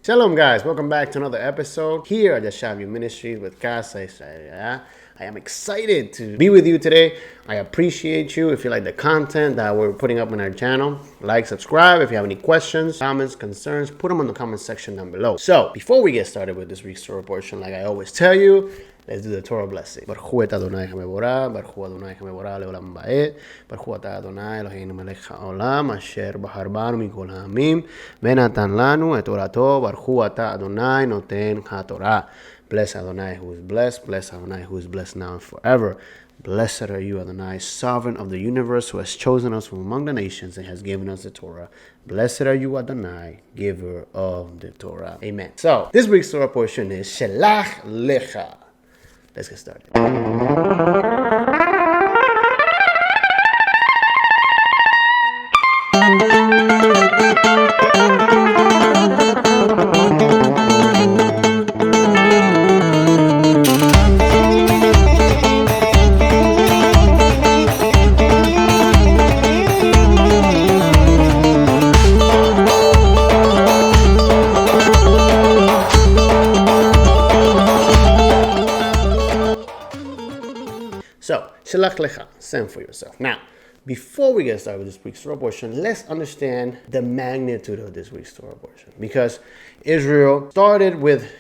Shalom guys, welcome back to another episode here at YASHAV Ministries with Casa Israel. I am excited to be with you today. I appreciate you. If you like the content that we're putting up on our channel, like, subscribe. If you have any questions, comments, concerns, put them in the comment section down below. So before we get started with this week's Torah portion, like I always tell you, let's do the Torah blessing. Baruch et Adonai HaMevorah, Baruch Adonai HaMevorah le'olam ba'ed, Baruch atah Adonai Eloheinu melech ha'olam, asher bahar banu mikol ha'amim, ve'natan lanu et Torato, Baruch atah Adonai noten ha'Torah. Bless Adonai who is blessed, bless Adonai who is blessed now and forever. Blessed are you, Adonai, sovereign of the universe, who has chosen us from among the nations and has given us the Torah. Blessed are you, Adonai, giver of the Torah. Amen. So, this week's Torah portion is Shelach Lecha. Let's get started. So, Shelach Lecha, send for yourself. Now, before we get started with this week's Torah portion, let's understand the magnitude of this week's Torah portion. Because Israel started with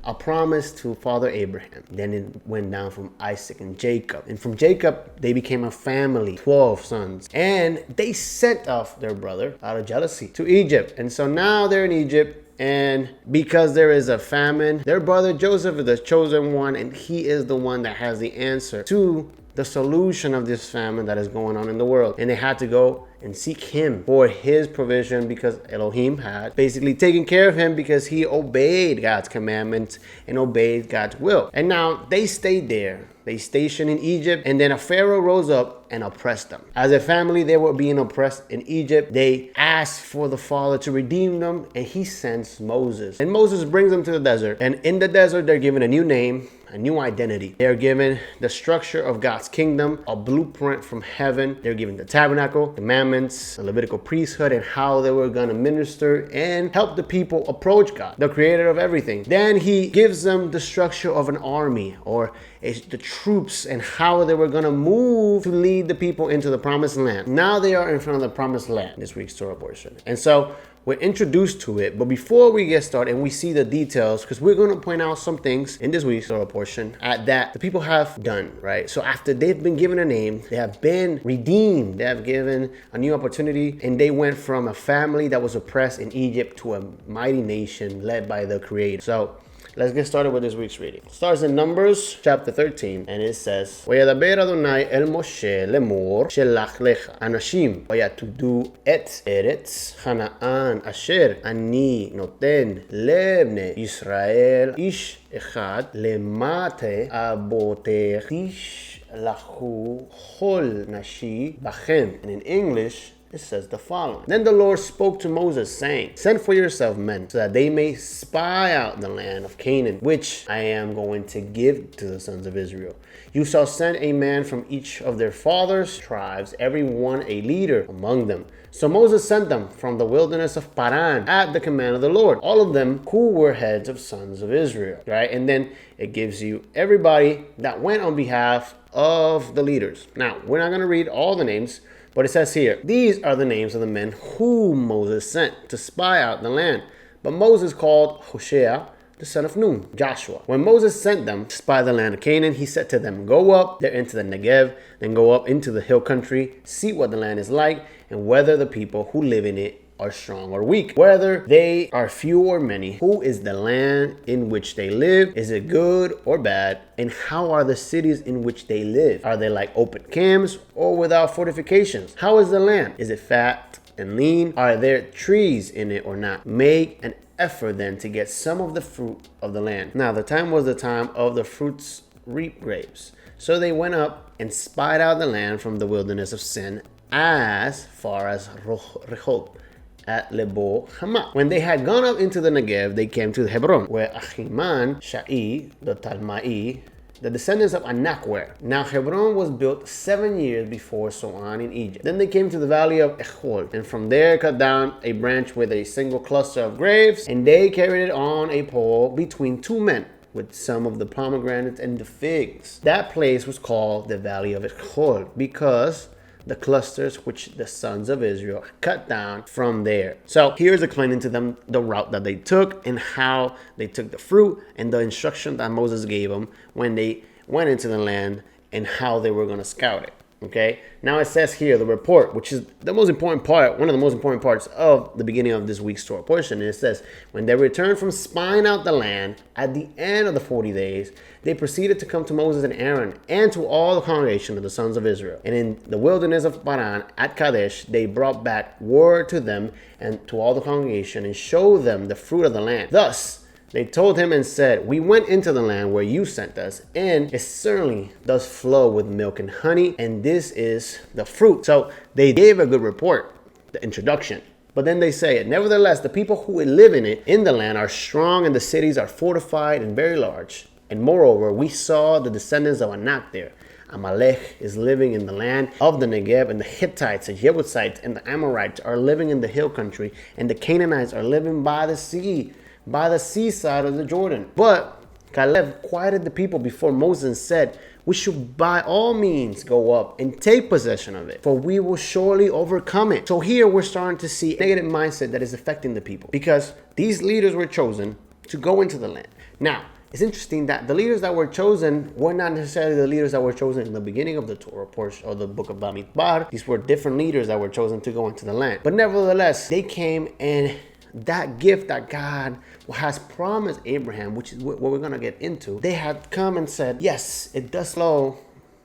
a promise to Father Abraham. Then it went down from Isaac and Jacob. And from Jacob, they became a family, 12 sons. And they sent off their brother out of jealousy to Egypt. And so now they're in Egypt. And because there is a famine, their brother Joseph is the chosen one, and he is the one that has the answer to the solution of this famine that is going on in the world. And they had to go and seek him for his provision, because Elohim had basically taken care of him because he obeyed God's commandments and obeyed God's will. And now they stayed there. They stationed in Egypt, and then a Pharaoh rose up and oppressed them. As a family, they were being oppressed in Egypt. They asked for the Father to redeem them, and he sends Moses. And Moses brings them to the desert. And in the desert, they're given a new name, a new identity. They're given the structure of God's kingdom, a blueprint from heaven. They're given the tabernacle, commandments, the Levitical priesthood, and how they were going to minister and help the people approach God, the creator of everything. Then he gives them the structure of an army, or the troops, and how they were going to move to lead the people into the promised land. Now they are in front of the promised land, this week's Torah portion. And so we're introduced to it. But before we get started and we see the details, because we're going to point out some things in this week's Torah portion that the people have done, right? So after they've been given a name, they have been redeemed, they have given a new opportunity, and they went from a family that was oppressed in Egypt to a mighty nation led by the Creator. So let's get started with this week's reading. It starts in Numbers chapter 13, and it says, "Vayadaber Adonai el Moshe lemor shelach lecha anashim vayatudu et eretz Canaan asher ani noten lebne Yisrael ish echad lemate abotech ish lahu chol nashi bachem." And in English, it says the following: "Then the Lord spoke to Moses, saying, Send for yourself men, so that they may spy out the land of Canaan, which I am going to give to the sons of Israel. You shall send a man from each of their fathers' tribes, every one a leader among them." So Moses sent them from the wilderness of Paran at the command of the Lord, all of them who were heads of sons of Israel, right? And then it gives you everybody that went on behalf of the leaders. Now, we're not going to read all the names, but it says here, these are the names of the men whom Moses sent to spy out the land. But Moses called Hoshea, the son of Nun, Joshua. When Moses sent them to spy the land of Canaan, he said to them, "Go up there into the Negev, then go up into the hill country, see what the land is like, and whether the people who live in it are strong or weak, whether they are few or many. Who is the land in which they live? Is it good or bad? And how are the cities in which they live? Are they like open camps or without fortifications? How is the land? Is it fat and lean? Are there trees in it or not? Make an effort then to get some of the fruit of the land." Now the time was the time of the fruits reap grapes. So they went up and spied out the land from the wilderness of Sin as far as Rehob at Lebo Hamath. When they had gone up into the Negev, they came to Hebron, where Ahiman, Sha'i, the Talmai, the descendants of Anak were. Now Hebron was built 7 years before Soan in Egypt. Then they came to the valley of Echol, and from there cut down a branch with a single cluster of grapes, and they carried it on a pole between two men, with some of the pomegranates and the figs. That place was called the valley of Echol, because the clusters which the sons of Israel cut down from there. So here's explaining to them the route that they took and how they took the fruit and the instruction that Moses gave them when they went into the land and how they were going to scout it. Okay, now it says here the report, which is the most important part, one of the most important parts of the beginning of this week's Torah portion. And it says, when they returned from spying out the land at the end of the 40 days, they proceeded to come to Moses and Aaron and to all the congregation of the sons of Israel. And in the wilderness of Paran at Kadesh, they brought back word to them and to all the congregation and showed them the fruit of the land. Thus, they told him and said, we went into the land where you sent us, and it certainly does flow with milk and honey, and this is the fruit. So they gave a good report, the introduction. But then they say, nevertheless, the people who live in it, in the land, are strong, and the cities are fortified and very large. And moreover, we saw the descendants of Anak there. Amalek is living in the land of the Negev, and the Hittites, the Jebusites, and the Amorites are living in the hill country, and the Canaanites are living by the sea, by the seaside of the Jordan. But Caleb quieted the people before Moses and said, we should by all means go up and take possession of it, for we will surely overcome it. So here we're starting to see a negative mindset that is affecting the people, because these leaders were chosen to go into the land. Now, it's interesting that the leaders that were chosen were not necessarily the leaders that were chosen in the beginning of the Torah portion or the book of Bamidbar. These were different leaders that were chosen to go into the land. But nevertheless, they came, and that gift that God has promised Abraham, which is what we're going to get into, they had come and said, yes, it does flow,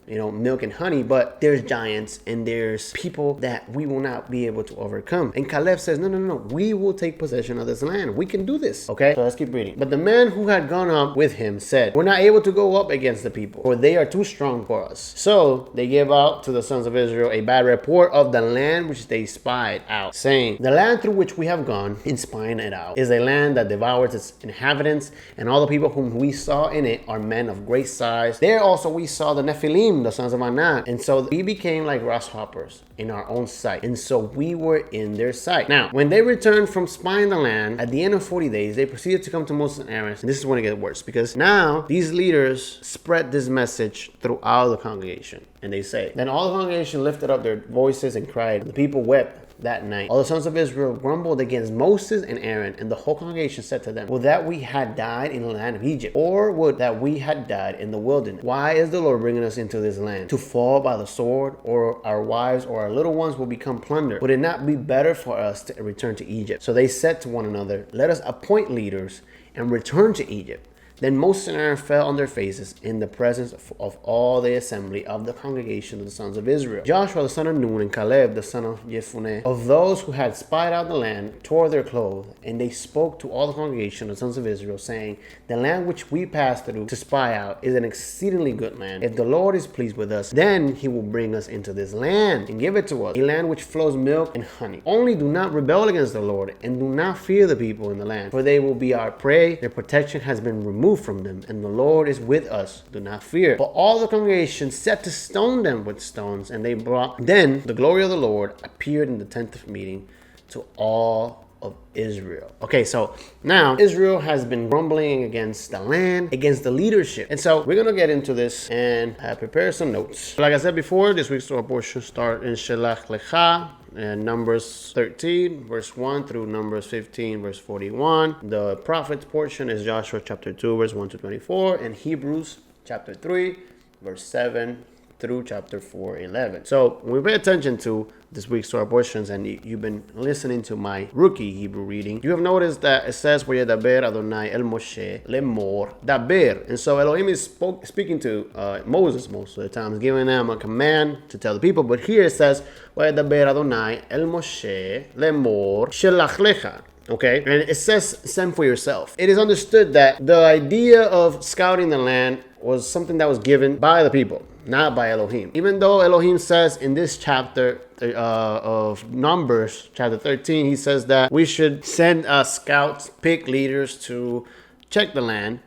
milk and honey, but there's giants and there's people that we will not be able to overcome. And Caleb says, no, we will take possession of this land. We can do this. Okay, so let's keep reading. But the men who had gone up with him said, we're not able to go up against the people, for they are too strong for us. So they gave out to the sons of Israel a bad report of the land which they spied out, saying, the land through which we have gone in spying it out is a land that devours its inhabitants, and all the people whom we saw in it are men of great size. There also we saw the Nephilim, the sons of Anak, and so we became like grasshoppers in our own sight, and so we were in their sight. Now, when they returned from spying the land at the end of 40 days, they proceeded to come to Moses and Aaron. And this is when it gets worse, because now these leaders spread this message throughout the congregation, and they say, then all the congregation lifted up their voices and cried, and the people wept that night. All the sons of Israel grumbled against Moses and Aaron, and the whole congregation said to them, would that we had died in the land of Egypt, or would that we had died in the wilderness? Why is the Lord bringing us into this land? To fall by the sword, or our wives or our little ones will become plunder? Would it not be better for us to return to Egypt? So they said to one another, let us appoint leaders and return to Egypt. Then Moses and Aaron fell on their faces in the presence of all the assembly of the congregation of the sons of Israel. Joshua the son of Nun and Caleb the son of Jephunneh, of those who had spied out the land, tore their clothes, and they spoke to all the congregation of the sons of Israel, saying, the land which we passed through to spy out is an exceedingly good land. If the Lord is pleased with us, then he will bring us into this land and give it to us, a land which flows milk and honey. Only do not rebel against the Lord, and do not fear the people in the land, for they will be our prey. Their protection has been removed from them, and the Lord is with us. Do not fear. But all the congregation set to stone them with stones, and they brought. Then the glory of the Lord appeared in the tent of meeting to all of Israel. Okay, so now Israel has been grumbling against the land, against the leadership. And so we're going to get into this and prepare some notes. Like I said before, this week's Torah portion start in Shelach Lecha, and Numbers 13, verse 1 through Numbers 15, verse 41. The prophet's portion is Joshua chapter 2, verse 1 to 24, and Hebrews chapter 3, verse 7 through chapter 4, 11. So when we pay attention to this week's Torah portions, and you've been listening to my rookie Hebrew reading, you have noticed that it says, V'yedaber Adonai el Moshe lemor daber. And so Elohim is speaking to Moses most of the times, giving them a command to tell the people. But here it says, V'yedaber Adonai el Moshe lemor Shelach Lecha. Okay, and it says, send for yourself. It is understood that the idea of scouting the land was something that was given by the people, not by Elohim. Even though Elohim says in this chapter of Numbers, chapter 13, he says that we should send scouts, pick leaders to check the land.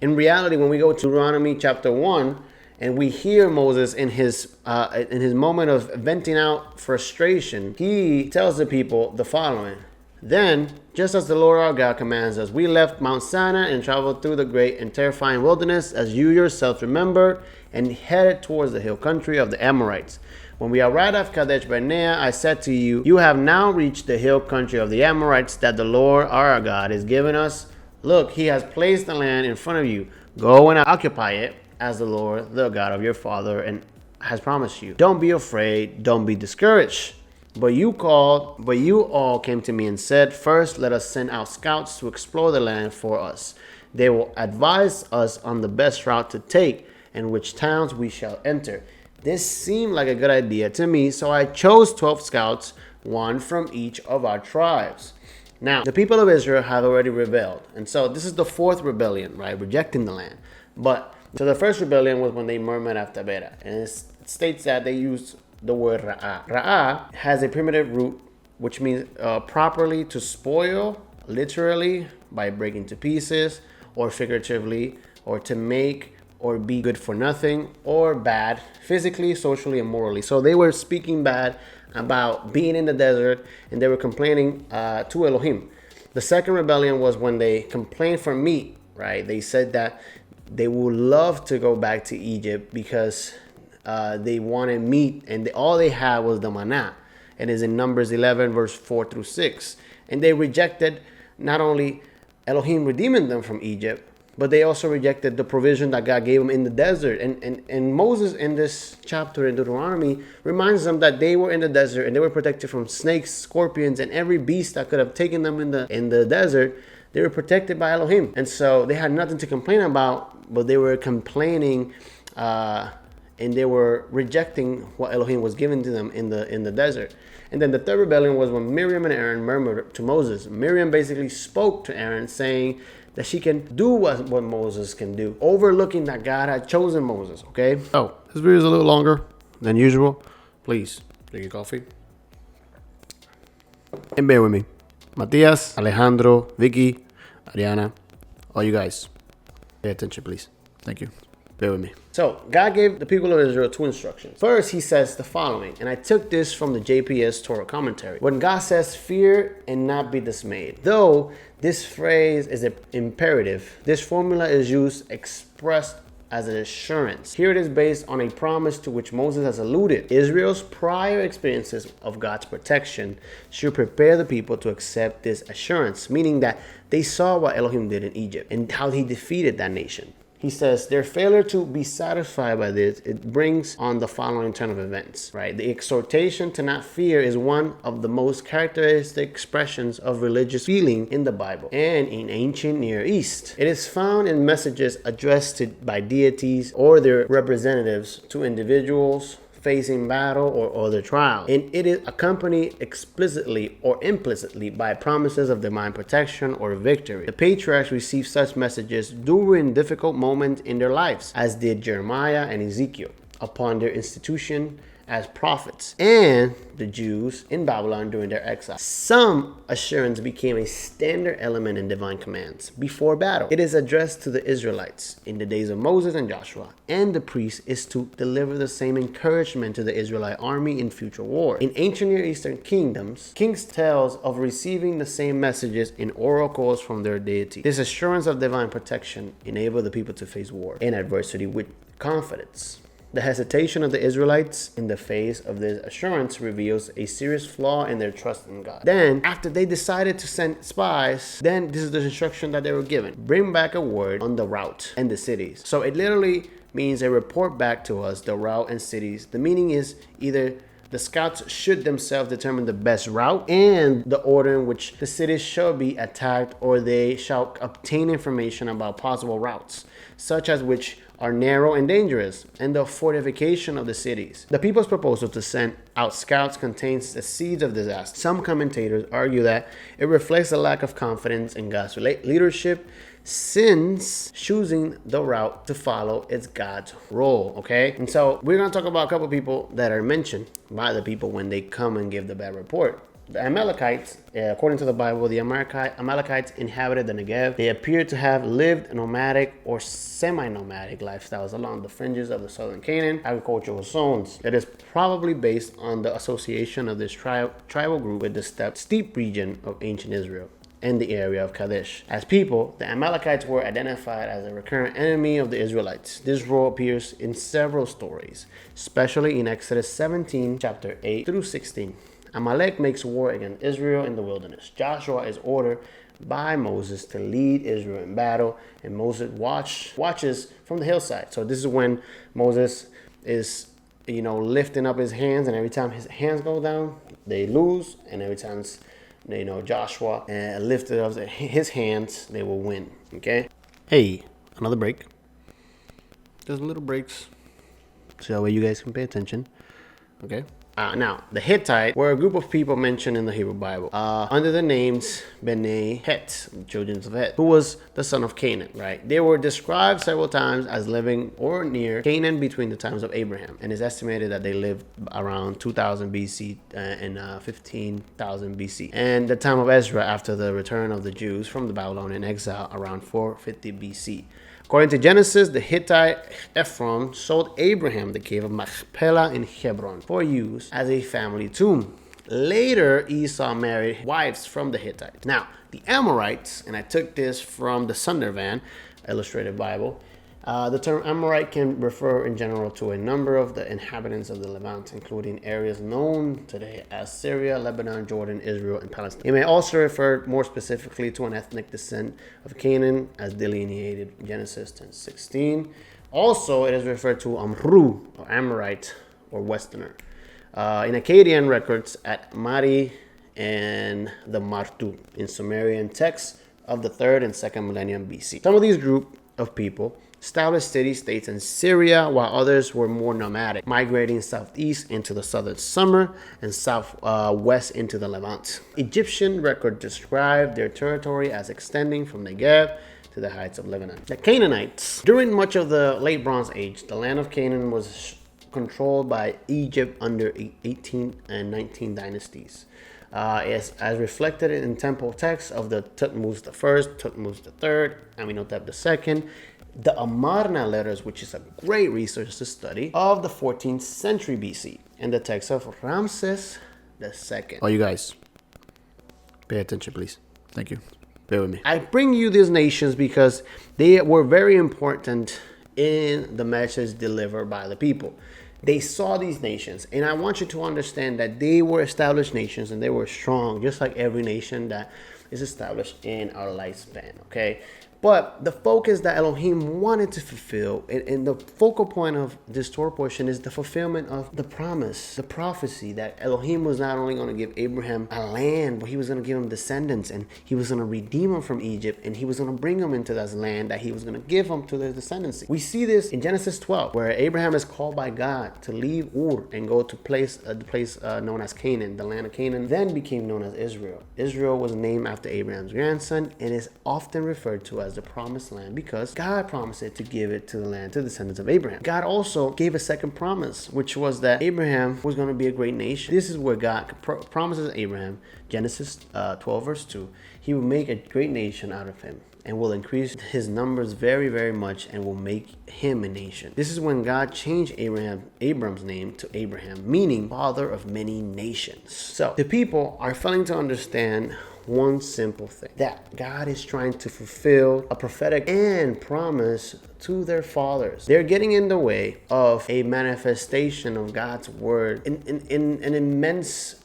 In reality, when we go to Deuteronomy chapter 1, and we hear Moses in his moment of venting out frustration, he tells the people the following. Then, just as the Lord our God commands us, we left Mount Sinai and traveled through the great and terrifying wilderness, as you yourselves remember, and headed towards the hill country of the Amorites. When we arrived at Kadesh Barnea, I said to you, you have now reached the hill country of the Amorites that the Lord our God has given us. Look, he has placed the land in front of you. Go and occupy it, as the Lord, the God of your father, and has promised you. Don't be afraid, don't be discouraged. But you all came to me and said, first, let us send out scouts to explore the land for us. They will advise us on the best route to take and which towns we shall enter. This seemed like a good idea to me, so I chose 12 scouts, one from each of our tribes. Now, the people of Israel have already rebelled. And so this is the fourth rebellion, right? Rejecting the land. So the first rebellion was when they murmured after Bera. And it states that they used the word ra'ah. Ra'ah has a primitive root, which means properly to spoil, literally, by breaking to pieces, or figuratively, or to make, or be good for nothing, or bad, physically, socially, and morally. So they were speaking bad about being in the desert, and they were complaining to Elohim. The second rebellion was when they complained for meat, right? They said that they would love to go back to Egypt because they wanted meat, and all they had was the manna. It is in Numbers 11, verse 4 through 6. And they rejected not only Elohim redeeming them from Egypt, but they also rejected the provision that God gave them in the desert. And Moses, in this chapter in Deuteronomy, reminds them that they were in the desert and they were protected from snakes, scorpions, and every beast that could have taken them in the desert. They were protected by Elohim. And so they had nothing to complain about, but they were complaining and they were rejecting what Elohim was giving to them in the desert. And then the third rebellion was when Miriam and Aaron murmured to Moses. Miriam basically spoke to Aaron saying that she can do what Moses can do, overlooking that God had chosen Moses, okay? So, this video is a little longer than usual. Please, take your coffee. And bear with me. Matias, Alejandro, Vicky, Ariana, all you guys, pay attention, please. Thank you. Bear with me. So, God gave the people of Israel two instructions. First, he says the following, and I took this from the JPS Torah commentary. When God says, fear and not be dismayed. Though this phrase is imperative, this formula is used expressed as an assurance. Here it is based on a promise to which Moses has alluded. Israel's prior experiences of God's protection should prepare the people to accept this assurance, meaning that they saw what Elohim did in Egypt and how he defeated that nation. He says their failure to be satisfied by this, it brings on the following turn of events, right? The exhortation to not fear is one of the most characteristic expressions of religious feeling in the Bible and in ancient Near East. It is found in messages addressed by deities or their representatives to individuals facing battle or other trials, and it is accompanied explicitly or implicitly by promises of divine protection or victory. The patriarchs received such messages during difficult moments in their lives, as did Jeremiah and Ezekiel upon their institution as prophets, and the Jews in Babylon during their exile. Some assurance became a standard element in divine commands before battle. It is addressed to the Israelites in the days of Moses and Joshua, and the priest is to deliver the same encouragement to the Israelite army in future war. In ancient Near Eastern kingdoms, kings tells of receiving the same messages in oracles from their deity. This assurance of divine protection enabled the people to face war and adversity with confidence. The hesitation of the Israelites in the face of this assurance reveals a serious flaw in their trust in God. Then, after they decided to send spies, then this is the instruction that they were given. Bring back a word on the route and the cities. So it literally means a report back to us the route and cities. The meaning is either the scouts should themselves determine the best route and the order in which the cities shall be attacked, or they shall obtain information about possible routes, such as which are narrow and dangerous, and the fortification of the cities. The people's proposal to send out scouts contains the seeds of disaster. Some commentators argue that it reflects a lack of confidence in God's leadership, since choosing the route to follow is God's role, okay? And so we're going to talk about a couple people that are mentioned by the people when they come and give the bad report. The Amalekites, according to the Bible, the Amalekites inhabited the Negev. They appear to have lived nomadic or semi-nomadic lifestyles along the fringes of the southern Canaan agricultural zones. It is probably based on the association of this tribal group with the steppe region of ancient Israel and the area of Kadesh. As people, the Amalekites were identified as a recurrent enemy of the Israelites. This role appears in several stories, especially in Exodus 17, chapter 8 through 16. Amalek makes war against Israel in the wilderness. Joshua is ordered by Moses to lead Israel in battle, and Moses watches from the hillside. So this is when Moses is, lifting up his hands, and every time his hands go down, they lose, and every time, Joshua lifted up his hands, they will win. Okay. Hey, another break. Just little breaks, so that way you guys can pay attention. Okay. Now, the Hittites were a group of people mentioned in the Hebrew Bible under the names Bnei Het, children of Het, who was the son of Canaan, right? They were described several times as living or near Canaan between the times of Abraham, and it's estimated that they lived around 2000 BC and 15,000 BC, and the time of Ezra after the return of the Jews from the Babylonian exile around 450 BC. According to Genesis, the Hittite Ephron sold Abraham the cave of Machpelah in Hebron for use as a family tomb. Later, Esau married wives from the Hittites. Now, the Amorites, and I took this from the Sundervan Illustrated Bible, the term Amorite can refer in general to a number of the inhabitants of the Levant, including areas known today as Syria, Lebanon, Jordan, Israel, and Palestine. It may also refer more specifically to an ethnic descent of Canaan as delineated in Genesis 10:16. Also, it is referred to Amru, or Amorite, or Westerner, in Akkadian records at Mari and the Martu, in Sumerian texts of the 3rd and 2nd millennium BC. Some of these group of people established city-states in Syria, while others were more nomadic, migrating southeast into the southern summer and southwest into the Levant. Egyptian records describe their territory as extending from Negev to the heights of Lebanon. The Canaanites. During much of the late Bronze Age, the land of Canaan was controlled by Egypt under 18 and 19 dynasties. As reflected in temple texts of the Thutmose I, Thutmose III, Amenhotep II, the Amarna letters, which is a great research to study, of the 14th century BC, and the text of Ramses II. Oh, you guys, pay attention, please. Thank you. Bear with me. I bring you these nations because they were very important in the message delivered by the people. They saw these nations, and I want you to understand that they were established nations and they were strong, just like every nation that is established in our lifespan, okay? But the focus that Elohim wanted to fulfill, and the focal point of this Torah portion, is the fulfillment of the promise, the prophecy that Elohim was not only going to give Abraham a land, but he was going to give him descendants, and he was going to redeem him from Egypt, and he was going to bring him into that land that he was going to give him to their descendancy. We see this in Genesis 12, where Abraham is called by God to leave Ur and go to the place known as Canaan. The land of Canaan then became known as Israel. Israel was named after Abraham's grandson and is often referred to as the promised land because God promised it to give it to the land to the descendants of Abraham. God also gave a second promise, which was that Abraham was going to be a great nation. This is where God promises Abraham, Genesis 12 verse 2, he will make a great nation out of him and will increase his numbers very, very much and will make him a nation. This is when God changed Abram's name to Abraham, meaning father of many nations. So the people are failing to understand one simple thing, that God is trying to fulfill a prophetic and promise to their fathers. They're getting in the way of a manifestation of God's word in an immense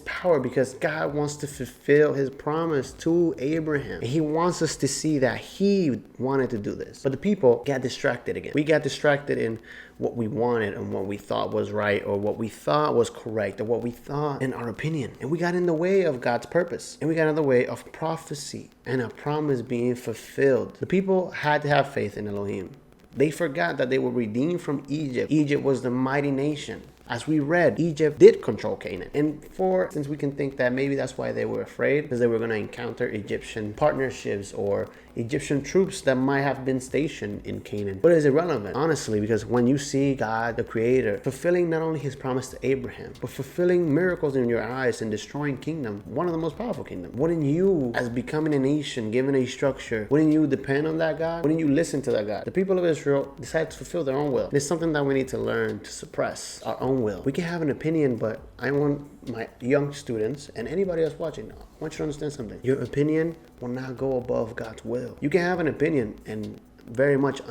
power, because God wants to fulfill his promise to Abraham. He wants us to see that he wanted to do this. But the people got distracted again. We got distracted in what we wanted and what we thought was right, or what we thought was correct, or what we thought in our opinion. And we got in the way of God's purpose. And we got in the way of prophecy and a promise being fulfilled. The people had to have faith in Elohim. They forgot that they were redeemed from Egypt. Egypt was the mighty nation. As we read, Egypt did control Canaan. And since we can think that maybe that's why they were afraid, because they were going to encounter Egyptian partnerships or Egyptian troops that might have been stationed in Canaan. But it's irrelevant, honestly, because when you see God, the Creator, fulfilling not only his promise to Abraham, but fulfilling miracles in your eyes and destroying kingdom, one of the most powerful kingdoms, wouldn't you, as becoming a nation, given a structure, wouldn't you depend on that God? Wouldn't you listen to that God? The people of Israel decided to fulfill their own will. It's something that we need to learn to suppress our own will. We can have an opinion, but I want my young students and anybody else watching, I want you to understand something. Your opinion will not go above God's will. You can have an opinion and very much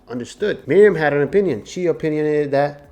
understood. Miriam had an opinion. She opinionated that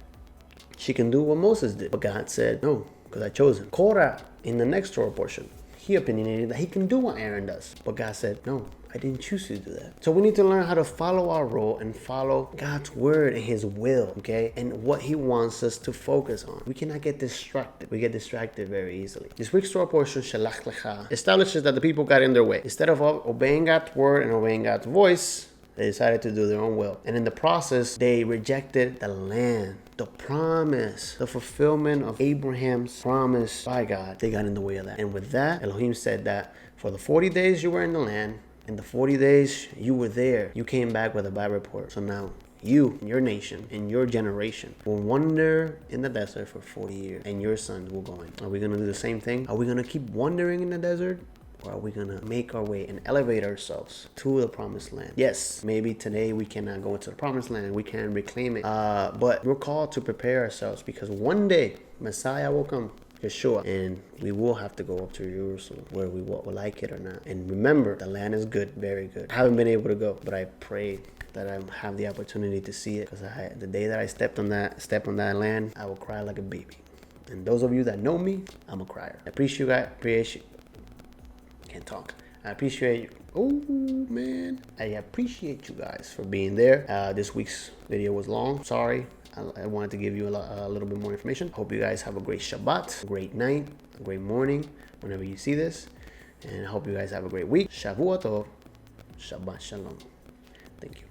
she can do what Moses did, but God said no, because I chose him. Korah, in the next Torah portion, he opinionated that he can do what Aaron does, but God said no, I didn't choose to do that. So we need to learn how to follow our role and follow God's word and his will, okay? And what he wants us to focus on. We cannot get distracted. We get distracted very easily. This week's Torah portion, Shelach Lecha, establishes that the people got in their way. Instead of obeying God's word and obeying God's voice, they decided to do their own will. And in the process, they rejected the land, the promise, the fulfillment of Abraham's promise by God. They got in the way of that. And with that, Elohim said that for the 40 days you were in the land, in the 40 days you were there, you came back with a bad report. So now you, your nation, and your generation will wander in the desert for 40 years, and your sons will go in. Are we going to do the same thing? Are we going to keep wandering in the desert? Or are we going to make our way and elevate ourselves to the promised land? Yes, maybe today we cannot go into the promised land. We can reclaim it. But we're called to prepare ourselves, because one day Messiah will come, Yeshua, and we will have to go up to Jerusalem, where we will like it or not. And remember, the land is good, very good. I haven't been able to go, but I pray that I have the opportunity to see it, because the day that I step on that land, I will cry like a baby. And those of you that know me, I'm a crier. I appreciate you. Oh man, I appreciate you guys for being there. This week's video was long. Sorry. I wanted to give you a little bit more information. Hope you guys have a great Shabbat, a great night, a great morning, whenever you see this. And I hope you guys have a great week. Shavua Tov. Shabbat Shalom. Thank you.